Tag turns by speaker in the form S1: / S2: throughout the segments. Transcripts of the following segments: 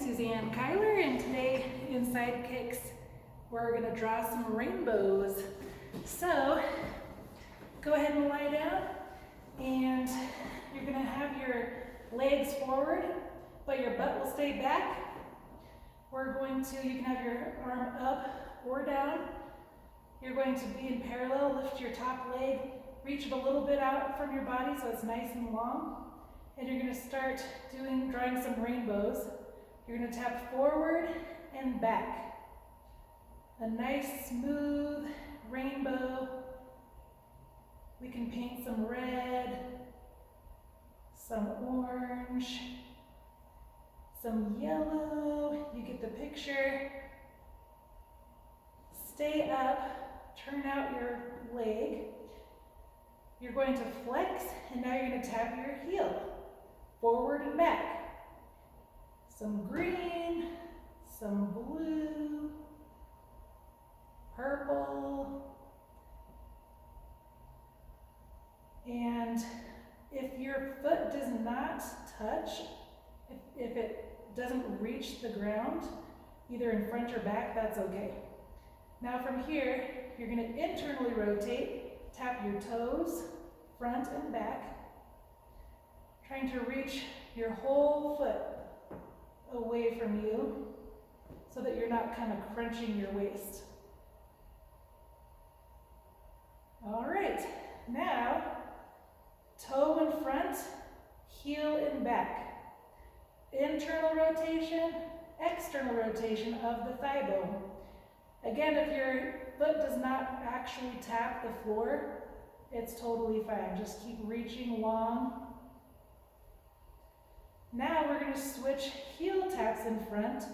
S1: Suzanne Kyler, and today in Sidekicks we're going to draw some rainbows. So go ahead and lie down, and you're going to have your legs forward, but your butt will stay back. You can have your arm up or down. You're going to be in parallel, lift your top leg, reach it a little bit out from your body so it's nice and long. And you're going to start drawing some rainbows. You're going to tap forward and back. A nice smooth rainbow. We can paint some red, some orange, some yellow. You get the picture. Stay up, turn out your leg. You're going to flex, and now you're going to tap your heel. Forward and back. Some green, some blue, purple. And if your foot does not touch, if it doesn't reach the ground, either in front or back, that's okay. Now from here, you're going to internally rotate, tap your toes, front and back, trying to reach your whole foot away from you so that you're not kind of crunching your waist. All right, now toe in front, heel in back. Internal rotation, external rotation of the thigh bone. Again, if your foot does not actually tap the floor, it's totally fine. Just keep reaching long. Now we're going to switch heel taps in front,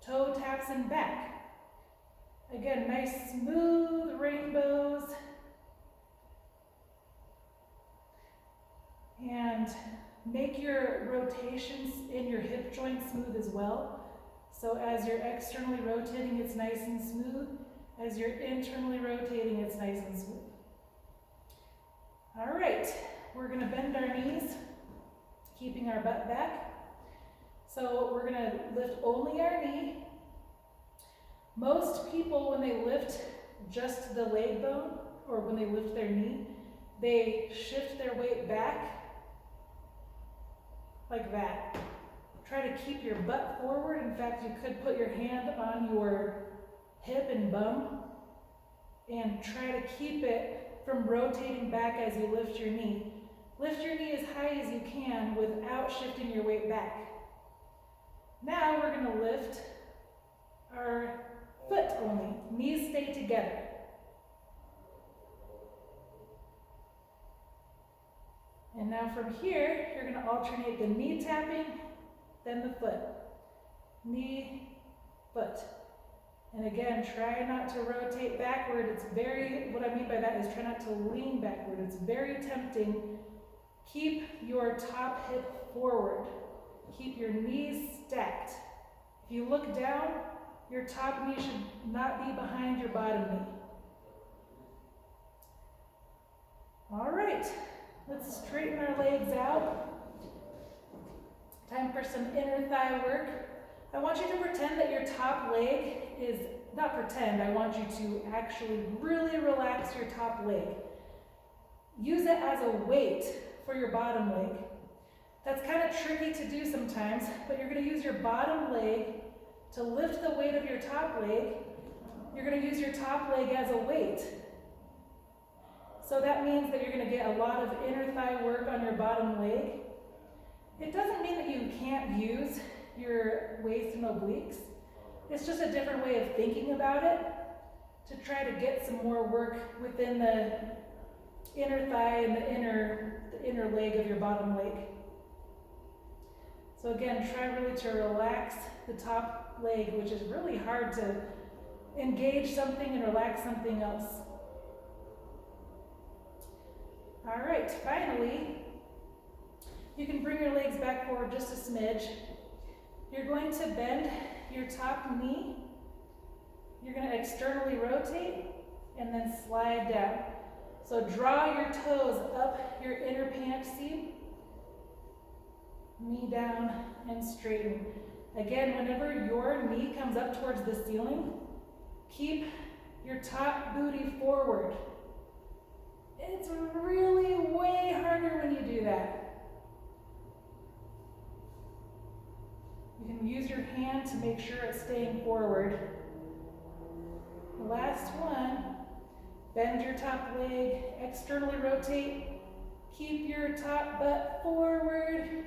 S1: toe taps in back. Again, nice smooth rainbows. And make your rotations in your hip joint smooth as well. So as you're externally rotating, it's nice and smooth. As you're internally rotating, it's nice and smooth. All right, we're going to bend our knees, keeping our butt back. So we're going to lift only our knee. Most people, when they lift just the leg bone, or when they lift their knee, they shift their weight back like that. Try to keep your butt forward. In fact, you could put your hand on your hip and bum and try to keep it from rotating back as you lift your knee. Lift your knee as high as you can without shifting your weight back. Now we're going to lift our foot only. Knees stay together. And now from here, you're going to alternate the knee tapping, then the foot. Knee, foot. And again, try not to rotate backward. What I mean by that is try not to lean backward. It's very tempting. Keep your top hip forward. Keep your knees stacked. If you look down, your top knee should not be behind your bottom knee. All right. Let's straighten our legs out. Time for some inner thigh work. I want you to pretend that your top leg is, not pretend, I want you to actually really relax your top leg. Use it as a weight for your bottom leg. That's kind of tricky to do sometimes, but you're going to use your bottom leg to lift the weight of your top leg. You're going to use your top leg as a weight. So that means that you're going to get a lot of inner thigh work on your bottom leg. It doesn't mean that you can't use your waist and obliques. It's just a different way of thinking about it to try to get some more work within the inner thigh and the inner leg of your bottom leg. So again, try really to relax the top leg, which is really hard to engage something and relax something else. All right, finally, you can bring your legs back forward just a smidge. You're going to bend your top knee. You're going to externally rotate and then slide down. So draw your toes up your inner pant seam, knee down and straighten. Again, whenever your knee comes up towards the ceiling, keep your top booty forward. It's really way harder when you do that. You can use your hand to make sure it's staying forward. The last one, bend your top leg, externally rotate, keep your top butt forward.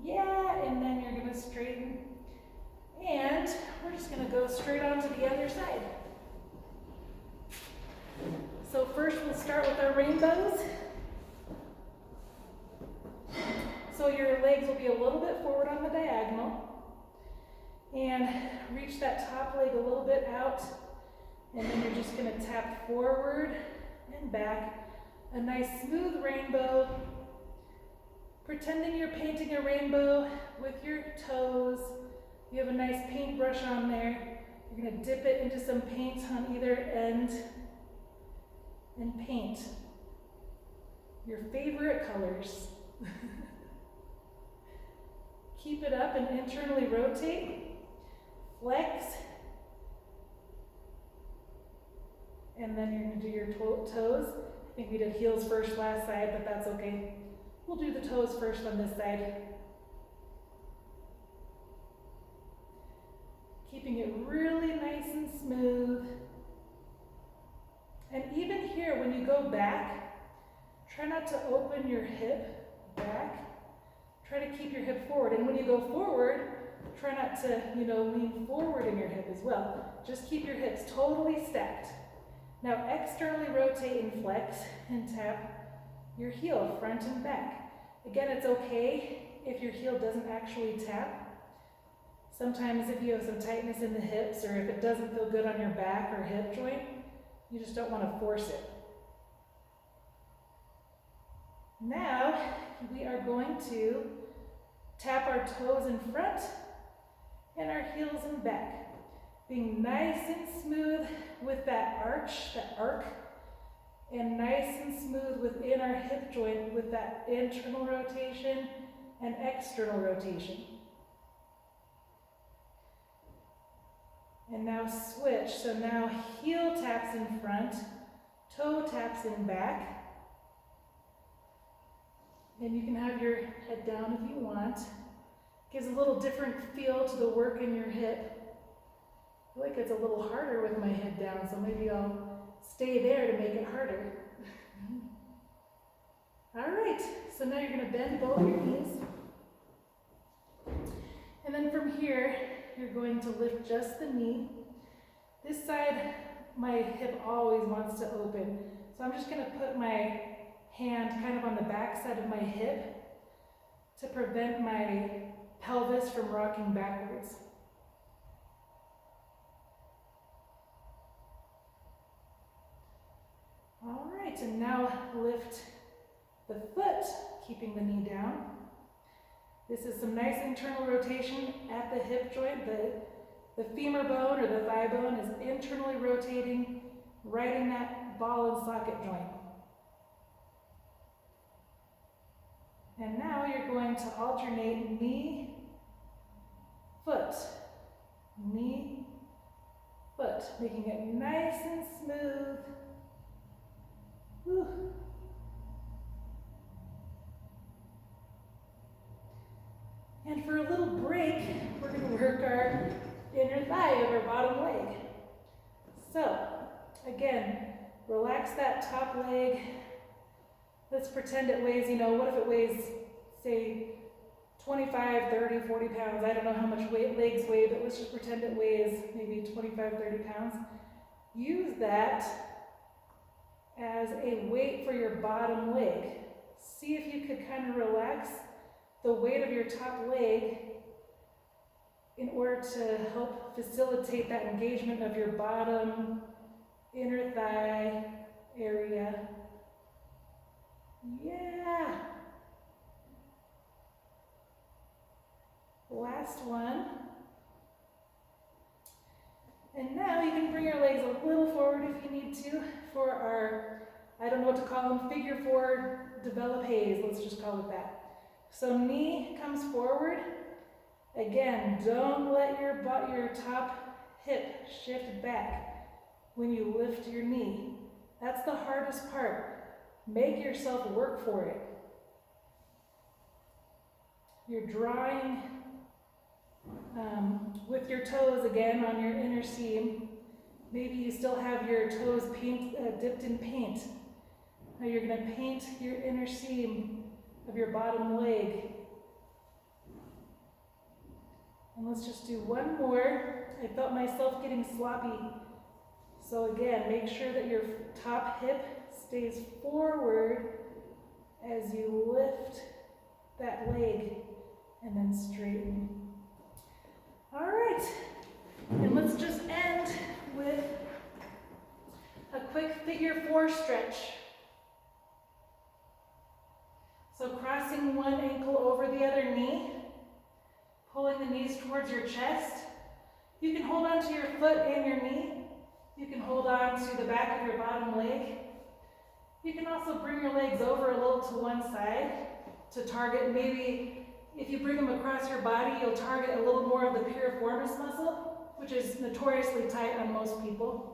S1: Yeah, and then you're gonna straighten. And we're just gonna go straight on to the other side. So first we'll start with our rainbows. So your legs will be a little bit forward on the diagonal. And reach that top leg a little bit out. And then you're just gonna tap forward and back. A nice smooth rainbow. Pretending you're painting a rainbow with your toes. You have a nice paintbrush on there. You're gonna dip it into some paint on either end and paint your favorite colors. Keep it up and internally rotate. Flex. And then you're gonna do your toes. I think we did heels first last side, but that's okay. We'll do the toes first on this side. Keeping it really nice and smooth. And even here, when you go back, try not to open your hip back. Try to keep your hip forward. And when you go forward, try not to, lean forward in your hip as well. Just keep your hips totally stacked. Now externally rotate and flex and tap your heel front and back. Again, it's okay if your heel doesn't actually tap. Sometimes if you have some tightness in the hips or if it doesn't feel good on your back or hip joint, you just don't want to force it. Now, we are going to tap our toes in front and our heels in back. Being nice and smooth with that arc, and nice and smooth within our hip joint with that internal rotation and external rotation. And now switch. So now heel taps in front, toe taps in back. And you can have your head down if you want. Gives a little different feel to the work in your hip. I feel like it's a little harder with my head down, so maybe I'll stay there to make it harder. All right, so now you're gonna bend both your knees. And then from here, you're going to lift just the knee. This side, my hip always wants to open. So I'm just gonna put my hand kind of on the back side of my hip to prevent my pelvis from rocking backwards. All right, and now lift the foot, keeping the knee down. This is some nice internal rotation at the hip joint. The femur bone or the thigh bone is internally rotating right in that ball and socket joint. And now you're going to alternate knee, foot, knee, foot, making it nice and smooth. Whew. And for a little break, we're going to work our inner thigh of our bottom leg. So, again, relax that top leg. Let's pretend it weighs, what if it weighs, say, 25, 30, 40 pounds. I don't know how much legs weigh, but let's just pretend it weighs maybe 25, 30 pounds. Use that as a weight for your bottom leg. See if you could kind of relax the weight of your top leg in order to help facilitate that engagement of your bottom inner thigh area. Yeah. Last one. And now you can bring your legs a little forward if you need to for our, I don't know what to call them, figure four developes, let's just call it that. So knee comes forward, Again, don't let your top hip shift back when you lift your knee. That's the hardest part. Make yourself work for it. You're drawing with your toes again on your inner seam. Maybe you still have your toes dipped in paint. Now you're going to paint your inner seam of your bottom leg. And let's just do one more. I felt myself getting sloppy. So again, make sure that your top hip stays forward as you lift that leg and then straighten. All right, and let's just end with a quick figure 4 stretch. So crossing one ankle over the other knee, pulling the knees towards your chest. You can hold on to your foot and your knee. You can hold on to the back of your bottom leg. You can also bring your legs over a little to one side to target, maybe if you bring them across your body, you'll target a little more of the piriformis muscle, which is notoriously tight on most people.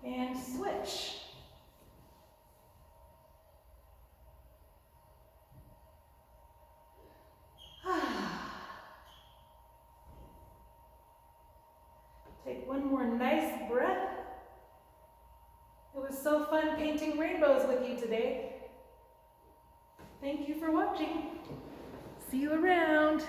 S1: And switch. Take one more nice breath. It was so fun painting rainbows with you today. Thank you for watching. See you around.